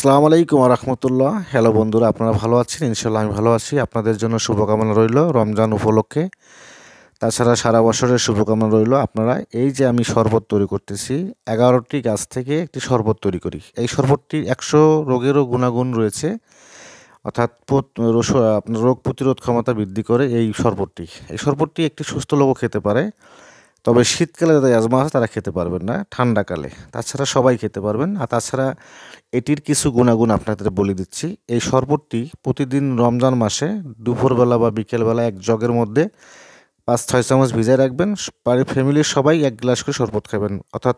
আসসালামু আলাইকুম ওয়া রাহমাতুল্লাহ। হ্যালো বন্ধুরা, আপনারা ভালো আছেন? ইনশাআল্লাহ আমি ভালো আছি। আপনাদের জন্য শুভকামনা রইল রমজান উপলক্ষে। তাছাড়া সারা বছরের শুভকামনা রইল। আপনারা এই যে আমি শরবত তৈরি করতেছি, ১১টি গাছ থেকে একটি শরবত তৈরি করি। এই শরবতটির ১০০ রোগেরও গুণাগুণ রয়েছে। অর্থাৎ আপনার রোগ প্রতিরোধ ক্ষমতা বৃদ্ধি করে এই শরবতটি। এই শরবতটি একটি সুস্থ লোকও খেতে পারে। তবে শীতকালে যাদের অ্যাজমা আছে তারা খেতে পারবেন না, ঠান্ডাকালে। তাছাড়া সবাই খেতে পারবেন। আর তাছাড়া এটির কিছু গুণাগুণ আপনাদের বলে দিচ্ছি। এই শরবতটি প্রতিদিন রমজান মাসে দুপুরবেলা বা বিকেলবেলা এক জগের মধ্যে ৫-৬ চামচ ভিজায় রাখবেন। বাড়ির ফ্যামিলির সবাই ১ গ্লাস করে শরবত খাবেন, অর্থাৎ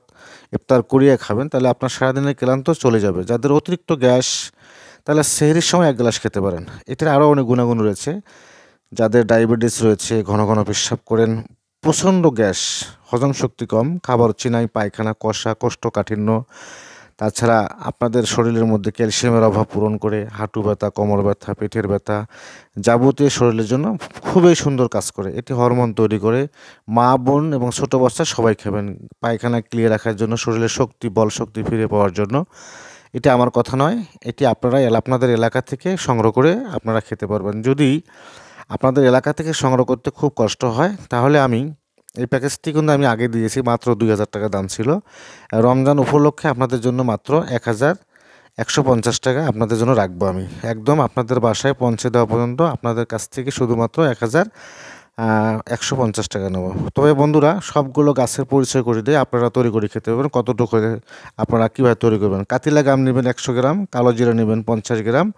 ইফতার করিয়ে খাবেন। তাহলে আপনার সারাদিনের ক্লান্ত চলে যাবে। যাদের অতিরিক্ত গ্যাস, তাহলে সেহরির সময় ১ গ্লাস খেতে পারেন। এটার আরও অনেক গুণাগুণ রয়েছে। যাদের ডায়াবেটিস রয়েছে, ঘন ঘন পেচ্ছাব করেন, প্রচণ্ড গ্যাস, হজম শক্তি কম, খাবার চিনাই, পায়খানা, কষা, কোষ্ঠকাঠিন্য, তাছাড়া আপনাদের শরীরের মধ্যে ক্যালসিয়ামের অভাব পূরণ করে, হাঁটু ব্যথা, কোমর ব্যথা, পেটের ব্যথা, যাবতীয় শরীরের জন্য খুবই সুন্দর কাজ করে। এটি হরমোন তৈরি করে। মা, বোন এবং ছোটো বাচ্চা সবাই খাবেন। পায়খানা ক্লিয়ার রাখার জন্য, শরীরের শক্তি, বল শক্তি ফিরে পাওয়ার জন্য। এটা আমার কথা নয়, এটি আপনারা আপনাদের এলাকা থেকে সংগ্রহ করে আপনারা খেতে পারবেন। যদি আপনাদের এলাকা থেকে সংগ্রহ করতে খুব কষ্ট হয়, তাহলে এই প্যাকেজটি কিন্তু আমি আগে দিয়েছি, মাত্র ২,০০০ টাকা দাম ছিল। রমজান উপলক্ষে আপনাদের জন্য মাত্র ১,১৫০ টাকা আপনাদের জন্য রাখবো আমি। একদম আপনাদের বাসায় পৌঁছে দেওয়া পর্যন্ত আপনাদের কাছ থেকে শুধুমাত্র ১,১৫০ টাকা নেব। তবে বন্ধুরা, সবগুলো গাছের পরিচয় করে দিয়ে আপনারা তৈরি করে খেতে পারবেন। কতটুকু আপনারা কীভাবে তৈরি করবেন। কাতিলা গাম নেবেন ১০০ গ্রাম, কালো জিরা নেবেন ৫০ গ্রাম।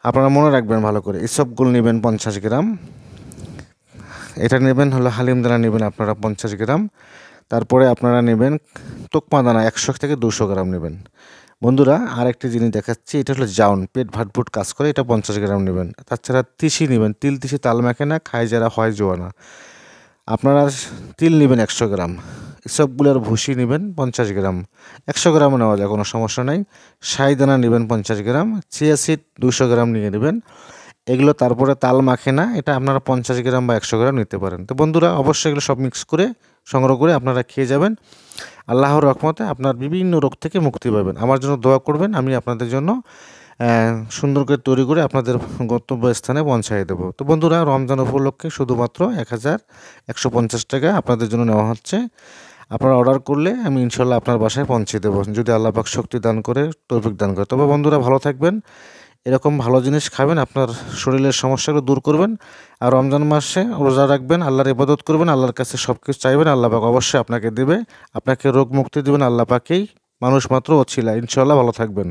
আপনারা মনে রাখবেন ভালো করে, এসবগুলো নেবেন ৫০ গ্রাম। এটা নেবেন হলো হালিম দানা নেবেন আপনারা ৫০ গ্রাম। তারপরে আপনারা নেবেন তোকমা দানা ১০০ থেকে ২০০ গ্রাম নেবেন। বন্ধুরা, আরেকটি জিনিস দেখাচ্ছি, এটা হলো জাউন, পেট ভাটভুট কাজ করে, এটা ৫০ গ্রাম নেবেন। তাছাড়া তিসি নেবেন, তিল তিসি তাল মাখে না, খায় যারা হয় জোয়ানা। আপনারা তিল নেবেন ১০০ গ্রাম। এসবগুলোর ভুসি নেবেন ৫০ গ্রাম। ১০০ গ্রামও নেওয়া যায়, কোনো সমস্যা নেই। শাহি দানা নেবেন ৫০ গ্রাম। চিয়া সিড ২০০ গ্রাম নিয়ে নেবেন। এগুলো তারপরে তাল মাখে না, এটা আপনারা ৫০ গ্রাম বা ১০০ গ্রাম নিতে পারেন। তো বন্ধুরা, অবশ্যই এগুলো সব মিক্স করে সংগ্রহ করে আপনারা খেয়ে যাবেন। আল্লাহর রহমতে আপনার বিভিন্ন রোগ থেকে মুক্তি পাবেন। আমার জন্য দোয়া করবেন, আমি আপনাদের জন্য সুন্দর করে তৈরি করে আপনাদের গন্তব্যস্থানে পৌঁছাই দেবো। তো বন্ধুরা, রমজান উপলক্ষে শুধুমাত্র ১,১৫০ টাকা আপনাদের জন্য নেওয়া হচ্ছে। আপনারা অর্ডার করলে আমি ইনশাল্লাহ আপনার বাসায় পৌঁছে দেবো, যদি আল্লাহ পাক শক্তি দান করে, তৌফিক দান করে। তবে বন্ধুরা, ভালো থাকবেন। এরকম ভালো জিনিস খাবেন, আপনার শরীরের সমস্যাগুলো দূর করবেন। আর রমজান মাসে রোজা রাখবেন, আল্লাহর ইবাদত করবেন, আল্লাহর কাছে সব কিছু চাইবেন, আল্লাহ পাক অবশ্যই আপনাকে দেবে। আপনাকে রোগ মুক্তি দেবেন আল্লাহ পাকেই, মানুষ মাত্র ওছিলা। ইনশাল্লাহ ভালো থাকবেন।